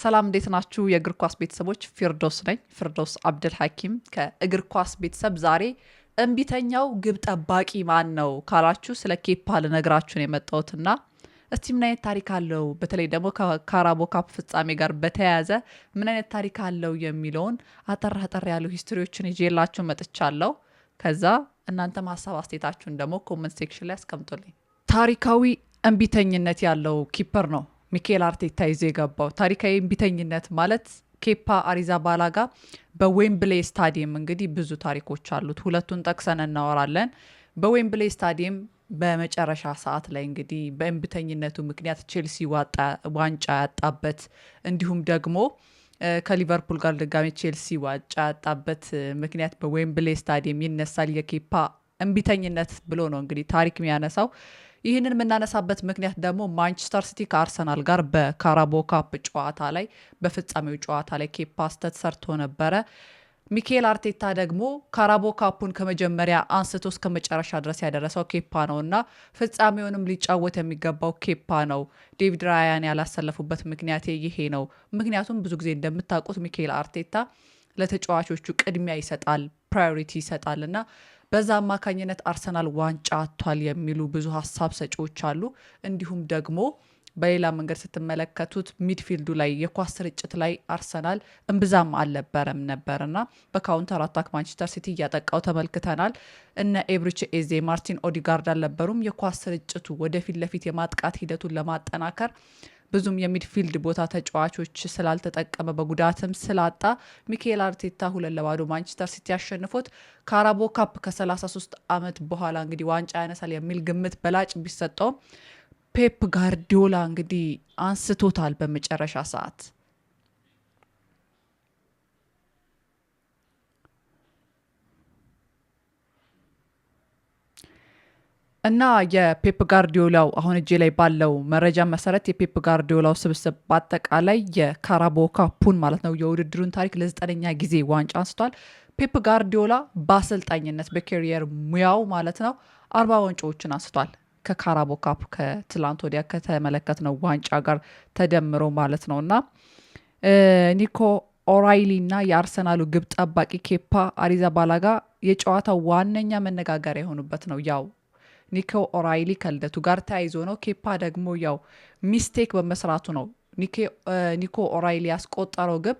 ሰላም እንዴት ናችሁ የእግር ኳስ ቤተሰቦች ፊርዶስ ነኝ ፊርዶስ አብደል ሐኪም ከእግር ኳስ ቤተሰብ ዛሬ እንቢተኛው ግብ ጠባቂ ማን ነው ካላችሁ ስለ ኬፓ ልነግራችሁ ነው የመጣሁትና እስቲ ምን አይነት ታሪክ አለው በተለይ ደግሞ ከካራቦ ካፕ ፍጻሜ ጋር በተያያዘ ምን አይነት ታሪክ አለው የሚለውን አጠር ያሉ ሂስትሪዎችን ይዤላችሁ መጥቻለሁ ከዛ እናንተም ሐሳብ አስተያየታችሁን ደግሞ ኮሜንት ሴክሽን ላይ አስቀምጡልኝ ታሪካዊ እንቢተኝነት ያለው ኪፐር ነው ሚኬል አርቴታ ይዞ የገባው ታሪካዊ እንቢተኝነት ማለት ኬፓ አሪዛባላጋ በዌምብሌ ስታዲየም እንግዲህ ብዙ ታሪኮች አሉት ሁለቱን ጠቅሰን እናወራለን በዌምብሌ ስታዲየም በመጨረሻ ሰዓት ላይ እንግዲህ በእንቢተኝነቱ ምክንያት ቼልሲ ዋንጫ ያጣበት እንዲሁም ደግሞ ከሊቨርፑል ጋር ድጋሚ ቼልሲ ዋንጫ ያጣበት ምክንያት በዌምብሌ ስታዲየም ይነሳል የኬፓ እንቢተኝነት ብሎ ነው እንግዲህ ታሪክ የሚያነሳው ይህንን የምናነሳበት ምክንያት ደግሞ ማንቸስተር ሲቲ ከአርሰናል ጋር በካራቦ ካፕ ጨዋታ ላይ በፍጻሜው ጨዋታ ላይ ኬፓ ስህተት ሰርቶ ነበረ ሚኬል አርቴታ ደግሞ ካራቦ ካፑን ከመጀመሪያ አንስቶ እስከ መጨረሻ ድረስ ያደረሰው ኬፓ ነውና ፍጻሜውንም ሊጫወት የሚገባው ኬፓ ነው ዴቪድ ራያን ያላሰለፉበት ምክንያት ይሄ ነው ምክንያቱም ብዙ ጊዜ እንደምታውቁት ሚኬል አርቴታ ለተጫዋቾቹ ቅድሚያ ይሰጣል ፕራዮሪቲ ይሰጣልና በዛ አማካኝነት አርሰናል ዋንጫ አጥቷል የሚሉ ብዙ ሐሳብ ሰጪዎች አሉ እንዲሁም ደግሞ በሌላ መንገድ ስትመለከቱት ሚድፊልዱ ላይ የኳስ ስርጭት ላይ አርሰናል እንብዛም አልነበረም ነበርና በካውንተር አታክ ማንቸስተር ሲቲ ያጠቃው ተመልክተናል እነ ኤብሪች ኤዜ ማርቲን ኦዲጋርድ አልነበሩም የኳስ ስርጭቱ ወደፊት ለፊት የማጥቃት ሂደቱን ለማጠናከር ብዙም የሚድፊልድ ቦታ ተጫዋቾች ስላልተጠቀመ በጉዳትም ስላጣ ሚኬል አርቴታ 2-0 ማንቸስተር ሲቲ ያሸንፎት ካራቦ ካፕ ከ33 ዓመት በኋላ እንግዲህ ዋንጫ ያነሳል የሚል ግምት በላጭ ቢሰጠው ፔፕ ጋርዲዮላ እንግዲህ አንስቶታል በመጨረሻ ሰዓት እና የፔፕ ጋርዲዮላው አሁን እጄ ላይ ባለው መረጃ መሰረት የፔፕ ጋርዲዮላው ስብስብ በአጠቃላይ የካራቦ ካፑን ማለት ነው የውድድሩን ታሪክ ለ9ኛ ጊዜ ዋንጫ አንስቷል ፔፕ ጋርዲዮላ በአሰልጣኝነት በካሪየር ሙያው ማለት ነው 40 ዋንጫዎችን አንስቷል ከካራቦ ካፕ ከትላንት ወዲያ ከተመለከትነው ዋንጫ ጋር ተደምሮ ማለት ነውና ኒኮ ኦራይሊ እና የአርሰናሉ ግብ ጠባቂ ኬፓ አሪዛባላጋ የጨዋታው ዋነኛ መነጋገሪያ የሆኑበት ነው ያው ኒኮ ኦራይሊ ከልደቱ ጋር ተያይዞ ነው ኬፓ ደግሞ ያው ሚስቴክ በመስራቱ ነው ኒኮ ኦራይሊ ያስቆጠረው ግብ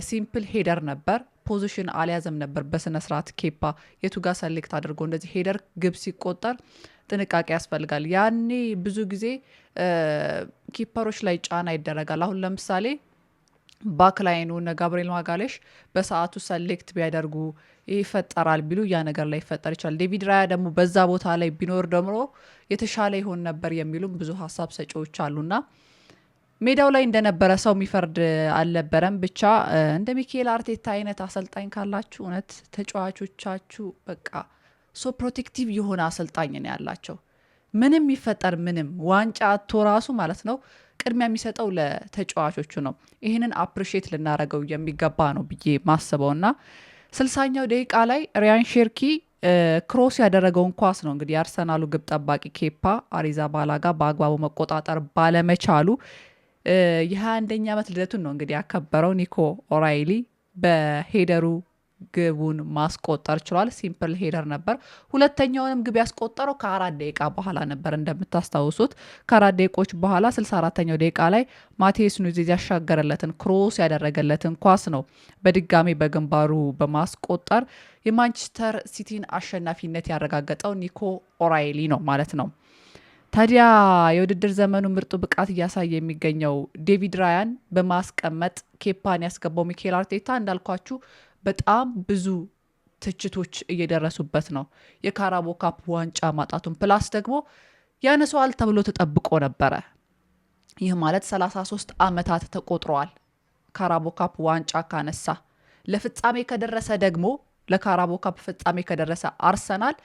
ሲምፕል ሄደር ነበር ፖዚሽን አልያዘም ነበር በስነ ስርዓት ኬፓ የቱ ጋር ሰሌክት አድርጎ እንደዚህ ሄደር ግብ ሲቆጠር ጥንቃቄ ያስፈልጋል ያኔ ብዙ ጊዜ ኪፐሮች ላይ ጫና ይደረጋል አሁን ለምሳሌ ባክላይኑ እና ጋብሪኤል ማጋሌሽ በሰዓቱ ሰሌክት ቢያደርጉ ይፈጠራል ቢሉ ያ ነገር ላይ ይፈጠር ይችላል ዴቪድ ራያ ደግሞ በዛ ቦታ ላይ ቢኖር ደግሞ የተሻለ ይሆን ነበር የሚሉም ብዙ ሐሳብ ሰጪዎች አሉና ሜዳው ላይ እንደነበረ ሰው የሚፈርድ አልነበረም ብቻ እንደ ሚኬል አርቴታ አይነት አሰልጣኝ ካላችሁ እውነት ተጫዋቾቻችሁ በቃ ሶ ፕሮቴክቲቭ የሆነ አሰልጣኝ ነው ያላቸው ምንም ይፈጠር ምንም ዋንጫ አጥቶ ራሱ ማለት ነው ቅድሚያ የሚሰጠው ለተጫዋቾቹ ነው ይሄንን አፕሪሺየት ልናረገው የሚገባ ነው ብዬ ማስበውና 60ኛው ደቂቃ ላይ ሪያን ሼርኪ ክሮስ ያደረገውን ኳስ ነው እንግዲህ አርሰናሉ ግብ ጠባቂ ኬፓ አሪዛባላጋ በአግባቡ መቆጣጠር ባለመቻሉ የ21ኛ ዓመት ልደቱን ነው እንግዲህ ያከበረው ኒኮ ኦራይሊ በሄደሩ ግቡን ማስቆጠር ችሏል ሲምፕል ሄደር ነበር ሁለተኛውንም ግብ ያስቆጠረው ከ4 ደቂቃ በኋላ ነበር እንደምታስታውሱት ከ4 ደቂቆች በኋላ 64ኛው ደቂቃ ላይ ማቴስ ኑኔዝ ያሻገረለትን ክሮስ ያደረገለትን ኳስ ነው በድጋሚ በግንባሩ በማስቆጠር የማንቸስተር ሲቲን አሸናፊነት ያረጋገጠው ኒኮ ኦራይሊ ነው ማለት ነው ታዲያ የውድድር ዘመኑ ምርጡ ብቃት እያሳየ የሚገኘው ዴቪድ ራያን በማስቀመጥ ኬፓን ያስገባው ሚኬል አርቴታ እንዳልኳችሁ በጣም ብዙ ትችቶች እየደረሱበት ነው የካራቦ ካፕ ዋንጫ ማጣቱን ፕላስ ደግሞ ያነሰዋል ተብሎ ተጠብቆ ነበረ ይህ ማለት 33 ዓመታት ተቆጥሯል ካራቦ ካፕ ዋንጫ ካነሳ ለፍጻሜ ከደረሰ ደግሞ ለካራቦ ካፕ ፍጻሜ ከደረሰ አርሰናል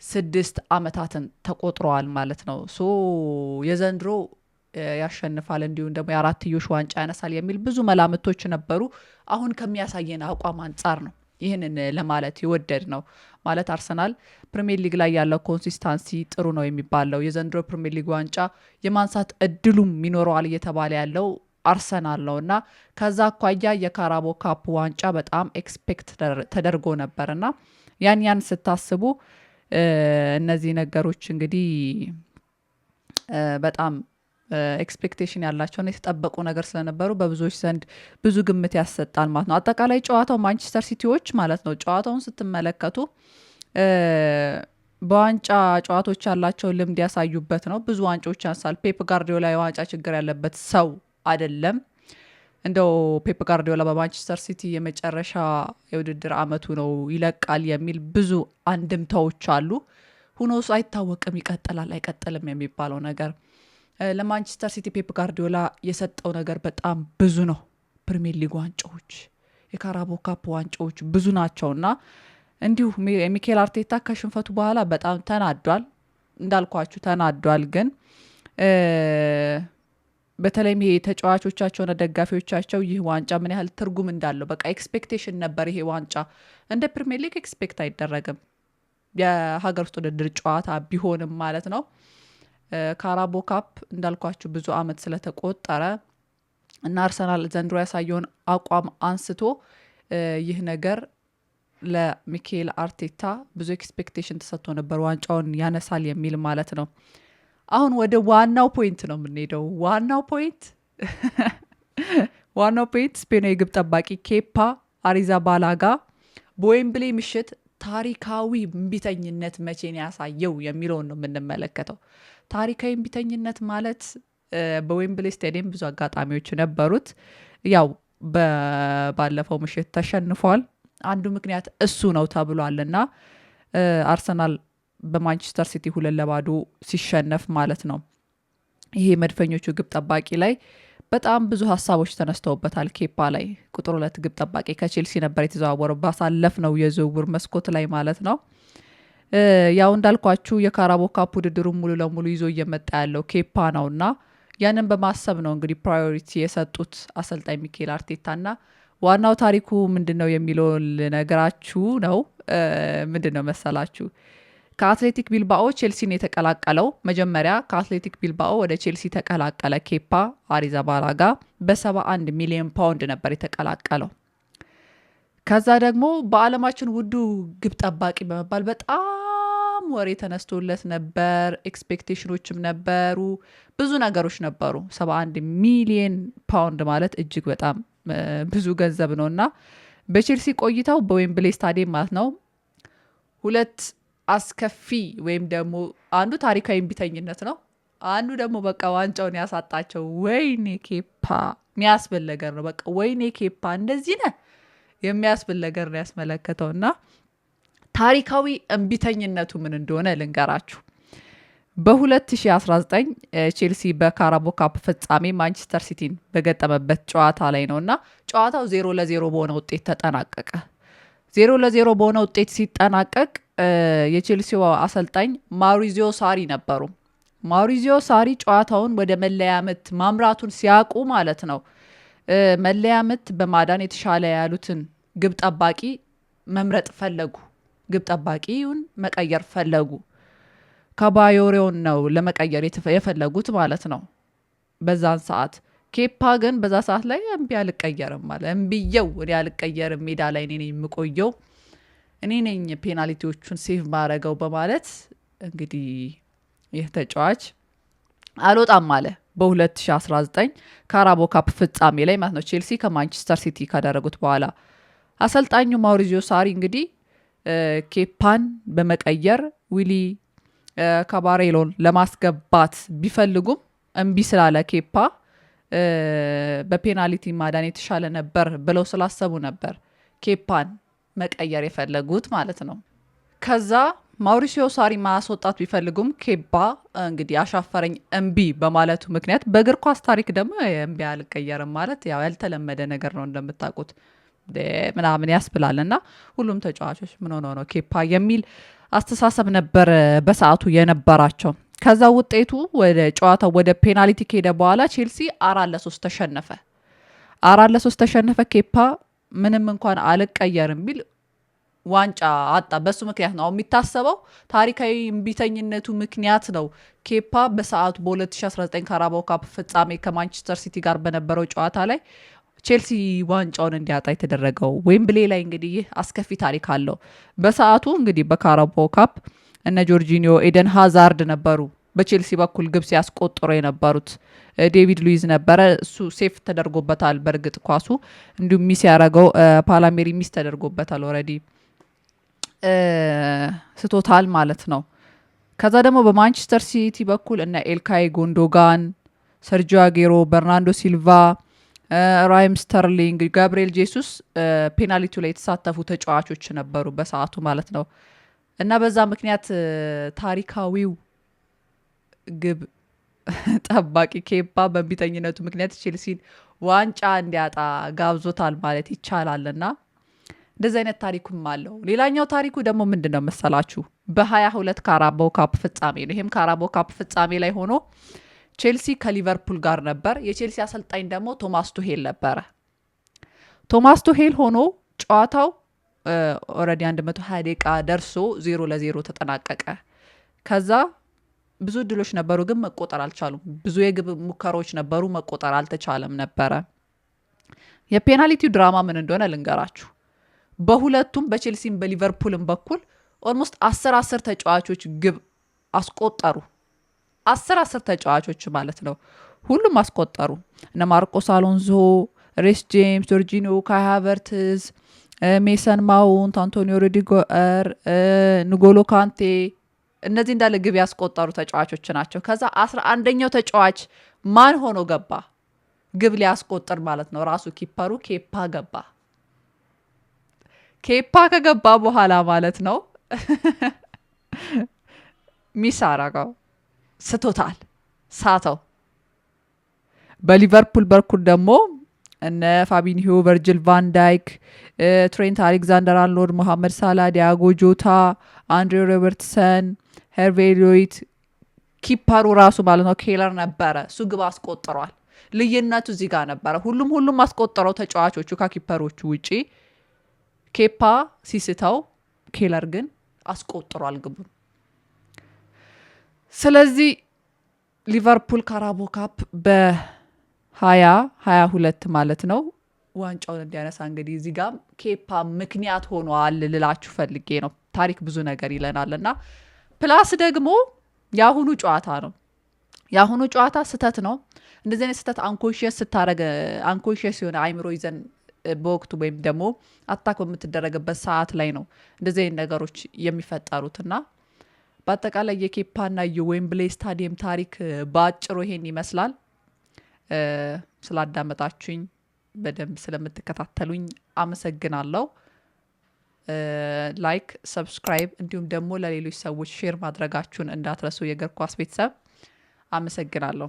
6 ዓመታትን ተቆጥሯል ማለት ነው ሶ የዘንድሮ ያሸንፋል እንዲሁም ደግሞ የአራትዮሽ ዋንጫ ያነሳል የሚል ብዙ መላምቶች ነበሩ አሁን ከሚያሳየን አቋም አንፃር ነው ይህንን ለማለት ይወደድ ነው ማለት አርሰናል ፕሪሚየር ሊግ ላይ ያለው ኮንሲስታንሲ ጥሩ ነው የሚባለው የዘንድሮ ፕሪሚየር ሊግ ዋንጫ የማንሳት እድሉም ይኖረዋል እየተባለ ያለው አርሰናል ነውና ከዛ አኳያ የካራቦ ካፕ ዋንጫ በጣም ኤክስፔክት ተደርጎ ነበርና ያን ስታስቡ እነዚህ ነገሮች እንግዲህ በጣም ኤክስፔክቴሽን ያላቸውና የተጠበቁ ነገር ስለነበሩ በብዙዎች ዘንድ ብዙ ግምት ያሰጣል ማለት ነው። አጠቃላይ ጨዋታው ማንቸስተር ሲቲዎች ማለት ነው ጨዋታውን ስትመለከቱ በዋንጫ ጨዋታዎች ያላቸው ልምድ ያሳዩበት ነው። ብዙ ዋንጫዎች ያንሳል። ፔፕ ጋርዲዮላ የዋንጫ ችግር ያለበት ሰው አይደለም። እንደው ፔፕ ጋርዲዮላ በማንቸስተር ሲቲ የመጨረሻ የውድድር አመቱ ነው ይለቃል የሚል ብዙ አንድምታዎች አሉ። ሁኖስ አይታወቅም ይቀጥላል አይቀጥልም የሚባለው ነገር ለማንቸስተር ሲቲ ፔፕ ጋርዲዮላ የሰጠው ነገር በጣም ብዙ ነው። ፕሪሚየር ሊግ ዋንጫዎች፣ የካራቦ ካፕ ዋንጫዎች ብዙ ናቸውና እንዲሁ ሚኬል አርቴታ ከሽንፈቱ በኋላ በጣም ተናዷል። እንዳልኳችሁ ተናዷል። ግን በተለይም ይሄ ተጫዋቾቻቸውና ደጋፊዎቻቸው ይህ ዋንጫ ምን ያህል ትርጉም እንዳለው በቃ ኤክስፔክቴሽን ነበር። ይሄ ዋንጫ እንደ ፕሪሚየር ሊግ ኤክስፔክት አይደረግም የሀገር ውስጥ ውድድር ጨዋታ ቢሆንም ማለት ነው። ካራቦ ካፕ እንዳልኳችሁ ብዙ አመት ስለተቆጠረ እና አርሰናል ዘንድሮ ያሳየውን አቋም አንስቶ ይህ ነገር ለሚኬል አርቴታ ብዙ ኤክስፔክቴሽን ተሰጥቶ ነበር ዋንጫውን ያነሳል የሚል ማለት ነው። አሁን ወደ ዋናው ፖይንት ነው የምንሄደው። ዋናው ፖይንት ስፔናዊ ግብ ጠባቂ ኬፓ አሪዛባላጋ በዌምብሌ ምሽት ታሪካዊ እምቢተኝነት መቼን ያሳየው የሚለውን ነው የምንመለከተው። ታሪካዊ እምቢተኝነት ማለት በዌምብሌ ስታዲየም ብዙ አጋጣሚዎች ነበሩት። ያው ባለፈው ምሽት ተሸንፏል። አንዱ ምክንያት እሱ ነው ተብሏልና አርሰናል በማንቸስተር ሲቲ 2-0 ሲሸነፍ ማለት ነው። ይሄ መድፈኞቹ ግብ ጠባቂ ላይ በጣም ብዙ ሀሳቦች ተነስተውበታል። ኬፓ ላይ ቁጥር 2 ግብ ጠባቂ ከቼልሲ ነበር የተዘዋወረው ባሳለፍነው የዝውውር መስኮት ላይ ማለት ነው። ያው እንዳልኳችሁ የካራቦ ካፕ ውድድሩን ሙሉ ለሙሉ ይዞ እየመጣ ያለው ኬፓ ነውና ያንን በማሰብ ነው እንግዲህ ፕራዮሪቲ የሰጡት አሰልጣኝ ሚኬል አርቴታና ዋናው ታሪኩ ምንድነው የሚለው ነገራችሁ ነው። ምንድነው መሰላችሁ ከአትሌቲክ ቢልባኦ ቼልሲን የተቀላቀለው መጀመሪያ ከአትሌቲክ ቢልባኦ ወደ ቼልሲ ተቀላቀለ። ኬፓ አሪዛባላጋ በ71 ሚሊዮን ፓውንድ ነበር የተቀላቀለው። ከዛ ደግሞ በአለማችን ውዱ ግብ ጠባቂ በመባል በጣም ወሬ ተነስቶለት ነበር። ኤክስፔክቴሽኖችም ነበሩ፣ ብዙ ነገሮች ነበሩ። 71 ሚሊዮን ፓውንድ ማለት እጅግ በጣም ብዙ ገንዘብ ነውና በቼልሲ ቆይታው በዌምብሌ ስታዲየም ማለት ነው 2 አስከፊ ወይም ደግሞ አንዱ ታሪካዊ እምቢተኝነት ነው፣ አንዱ ደግሞ በቃ ዋንጫውን ያሳጣቸው ወይኔ ኬፓ የሚያስብል ነገር ነው። በቃ ወይኔ ኬፓ እንደዚህ ነህ የሚያስብል ነገር ነው ያስመለከተውና ታሪካዊ እምቢተኝነቱ ምን እንደሆነ ልንገራችሁ። በ2019 ቼልሲ በካራቦ ካፕ ፍጻሜ ማንቸስተር ሲቲን በገጠመበት ጨዋታ ላይ ነውና ጨዋታው 0-0 በሆነ ውጤት ተጠናቀቀ። 0-0 በሆነ ውጤት ሲጠናቀቅ የቼልሲው አሰልጣኝ ማውሪዚዮ ሳሪ ነበሩ። ማውሪዚዮ ሳሪ ጨዋታውን ወደ መለያ ምት ማምራቱን ሲያውቁ ማለት ነው መለያ ምት በማዳን የተሻለ ያሉትን ግብ ጠባቂ መምረጥ ፈለጉ። ግብ ጠባቂውን መቀየር ፈለጉ። ካባዮሬውን ነው ለመቀየር የፈለጉት ማለት ነው በዛን ሰዓት። ኬፓ ግን በዛ ሰዓት ላይ እምቢ አልቀየርም ማለት እምቢየው እኔ አልቀየርም፣ ሜዳ ላይ እኔ ነኝ የምቆየው፣ እኔ ነኝ ፔናልቲዎቹን ሴቭ ማረገው በማለት እንግዲህ ይህ ተጫዋች አልወጣም አለ። በ2019 ካራቦ ካፕ ፍጻሜ ላይ ማለት ነው ቼልሲ ከማንቸስተር ሲቲ ካደረጉት በኋላ አሰልጣኙ ማውሪዚዮ ሳሪ እንግዲህ ኬፓን በመቀየር ዊሊ ካባሬሎን ለማስገባት ቢፈልጉም እምቢ ስላለ ኬፓ በፔናልቲ ማዳን የተሻለ ነበር ብለው ስላሰቡ ነበር ኬፓን መቀየር የፈለጉት ማለት ነው። ከዛ ማውሪሲዮ ሳሪ ማስወጣት ቢፈልጉም ኬፓ እንግዲህ አሻፈረኝ እምቢ በማለቱ ምክንያት በእግር ኳስ ታሪክ ደግሞ እምቢ አልቀየርም ማለት ያው ያልተለመደ ነገር ነው እንደምታውቁት ምናምን ያስብላልና ሁሉም ተጫዋቾች ምን ሆነው ነው ኬፓ የሚል አስተሳሰብ ነበር በሰዓቱ የነበራቸው። ከዛ ውጤቱ ወደ ጨዋታው ወደ ፔናልቲ ከሄደ በኋላ ቼልሲ 4-3 ተሸነፈ። 4-3 ተሸነፈ። ኬፓ ምንም እንኳን አልቀየርም ቢል ዋንጫ አጣ። በሱ ምክንያት ነው የሚታሰበው። ታሪካዊ እምቢተኝነቱ ምክንያት ነው ኬፓ በሰዓቱ በ2019 ካራባው ካፕ ፍጻሜ ከማንቸስተር ሲቲ ጋር በነበረው ጨዋታ ላይ ቼልሲ ዋንጫውን እንዲያጣ የተደረገው። ዌምብሌ ላይ እንግዲህ ይህ አስከፊ ታሪክ አለው። በሰዓቱ እንግዲህ በካራባው ካፕ እነ ጆርጂኒዮ፣ ኤደን ሃዛርድ ነበሩ በቼልሲ በኩል ግብ ሲያስቆጥሩ የነበሩት። ዴቪድ ሉዊዝ ነበረ፣ እሱ ሴፍ ተደርጎበታል። በእርግጥ ኳሱ እንዲሁም ሚስ ያደረገው ፓላሜሪ ሚስ ተደርጎበታል። ኦልሬዲ ስቶታል ማለት ነው። ከዛ ደግሞ በማንቸስተር ሲቲ በኩል እነ ኤልካይ ጎንዶጋን፣ ሰርጂዮ አጌሮ፣ በርናንዶ ሲልቫ፣ ራይም ስተርሊንግ፣ ጋብሪኤል ጄሱስ ፔናልቲው ላይ የተሳተፉ ተጫዋቾች ነበሩ በሰዓቱ ማለት ነው። እና በዛ ምክንያት ታሪካዊው ግብ ጠባቂ ኬፓ በእንቢተኝነቱ ምክንያት ቼልሲን ዋንጫ እንዲያጣ ጋብዞታል ማለት ይቻላልና እንደዚህ አይነት ታሪኩም አለው። ሌላኛው ታሪኩ ደግሞ ምንድን ነው መሰላችሁ? በ22 ካራባው ካፕ ፍጻሜ ነው። ይህም ካራባው ካፕ ፍጻሜ ላይ ሆኖ ቼልሲ ከሊቨርፑል ጋር ነበር። የቼልሲ አሰልጣኝ ደግሞ ቶማስ ቱሄል ነበረ። ቶማስ ቱሄል ሆኖ ጨዋታው ኦልሬዲ 120 ደቂቃ ደርሶ 0-0 ተጠናቀቀ። ከዛ ብዙ እድሎች ነበሩ፣ ግን መቆጠር አልቻሉም። ብዙ የግብ ሙከራዎች ነበሩ፣ መቆጠር አልተቻለም ነበረ። የፔናልቲው ድራማ ምን እንደሆነ ልንገራችሁ። በሁለቱም በቼልሲም በሊቨርፑልም በኩል ኦልሞስት 10 ተጫዋቾች ግብ አስቆጠሩ። 10 ተጫዋቾች ማለት ነው። ሁሉም አስቆጠሩ። እነ ማርቆስ አሎንዞ፣ ሬስ ጄምስ፣ ጆርጂኒዮ፣ ካይ ሃቨርትዝ፣ ሜሰን ማውንት፣ አንቶኒዮ ሩዲገር፣ ንጎሎ ካንቴ እነዚህ እንዳለ ግብ ያስቆጠሩ ተጫዋቾች ናቸው። ከዛ 11ኛው ተጫዋች ማን ሆኖ ገባ? ግብ ሊያስቆጥር ማለት ነው። ራሱ ኪፐሩ ኬፓ ገባ። ኬፓ ከገባ በኋላ ማለት ነው ሚስ አረገው፣ ስቶታል፣ ሳተው። በሊቨርፑል በኩል ደግሞ እነ ፋቢኒሆ፣ ቨርጅል ቫን ዳይክ፣ ትሬንት አሌክዛንደር አርኖልድ፣ ሞሐመድ ሳላ፣ ዲያጎ ጆታ፣ አንድሬ ሮበርትሰን፣ ሄርቬ ሎይት፣ ኪፐሩ ራሱ ማለት ነው ኬለር ነበረ። እሱ ግብ አስቆጥሯል። ልዩነቱ እዚህ ጋር ነበረ። ሁሉም አስቆጠረው ተጫዋቾቹ ከኪፐሮቹ ውጪ። ኬፓ ሲስተው ኬለር ግን አስቆጥሯል ግቡን። ስለዚህ ሊቨርፑል ካራቦ ካፕ በ2022 ማለት ነው ዋንጫውን እንዲያነሳ እንግዲህ እዚህ ጋር ኬፓ ምክንያት ሆኗል ልላችሁ ፈልጌ ነው። ታሪክ ብዙ ነገር ይለናል እና ፕላስ ደግሞ የአሁኑ ጨዋታ ነው። የአሁኑ ጨዋታ ስተት ነው። እንደዚህ አይነት ስተት አንኮንሽስ ስታረገ አንኮንሽስ የሆነ አይምሮ ይዘን በወቅቱ ወይም ደግሞ አታክ በምትደረግበት ሰዓት ላይ ነው እንደዚህ አይነት ነገሮች የሚፈጠሩትና በአጠቃላይ የኬፓና የዌምብሌ ስታዲየም ታሪክ በአጭሩ ይሄን ይመስላል። ስላዳመጣችሁኝ በደንብ ስለምትከታተሉኝ አመሰግናለሁ። ላይክ፣ ሰብስክራይብ እንዲሁም ደግሞ ለሌሎች ሰዎች ሼር ማድረጋችሁን እንዳትረሱ። የእግር ኳስ ቤተሰብ አመሰግናለሁ።